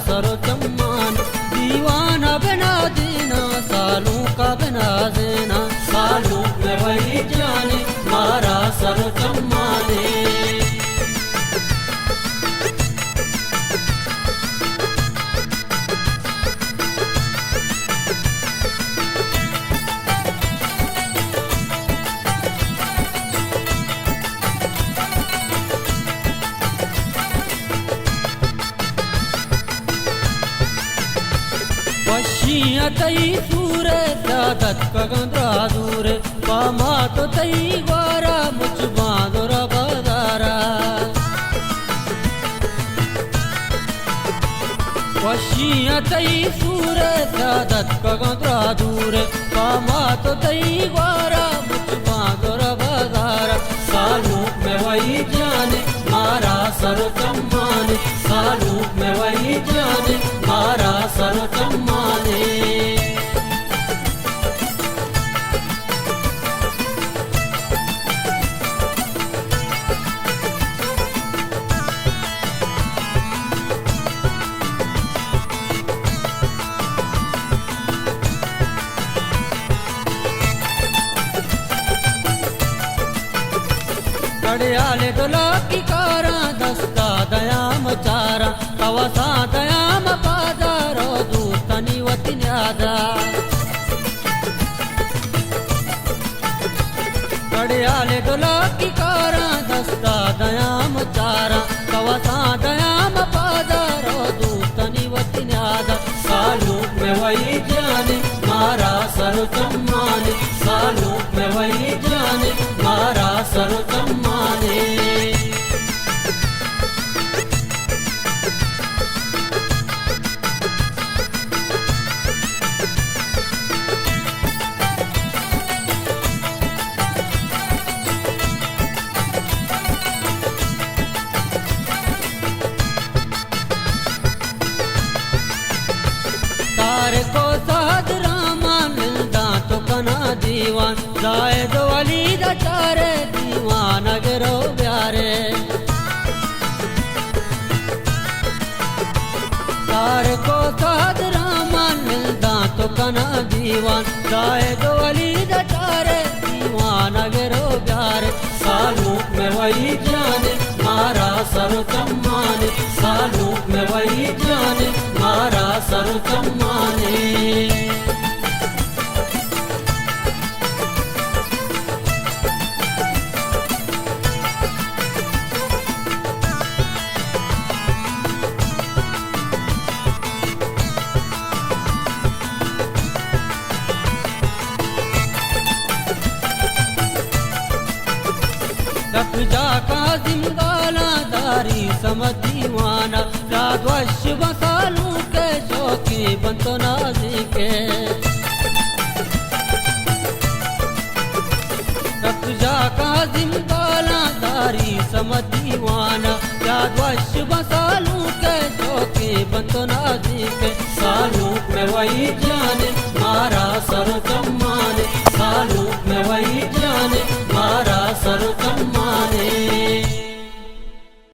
सरो चम्मान, दीवाना बना देना सालों का बना देना, सालों में वही जाने मारा सरो चम्माने। वशिया तई सूरे दादत कगंद्रा दूर, पामा तो तई वारा मुझ बांदोरा बदारा। वशिया तई सूरे दादत कगंद्रा दूर, पामा तो तई वारा मुझ बांदोरा बदारा, सालों में वही जाने मारा सरो चम्माने, सालों में वही जाने मारा सरो चम्माने। कड़ियाले डोला की कारा दस्ता दया मचारा, कवसा दया मपादारो दूतनी वती न्यादा। कड़ियाले डोला की कारा दस्ता दया मचारा, कवसा दया मपादारो दूतनी वती न्यादा, सालों में वही जाने मारा सरो चम्माने, सालों में वही जाने मारा सरो चम्माने। तारे को साध रामा मिलदा तो कना दीवान, जाए दो अली दारे दीवान अगरो प्यारे। तारे को साध रामा मिलदा तो कना दीवान, जाए दो अली दारे दीवान अगरो प्यारे, सालों में वही जाने मारा सरो चम्माने, सालों में वही जाने मारा सरो चम्माने। जा काजिम गाला दारी समदीवाना, राजवश बसालू के शौकी बंतो नाजी के। जा काजिम गाला दारी समदीवाना, राजवश बसालू के शौकी बंतो नाजी के, सालों में वही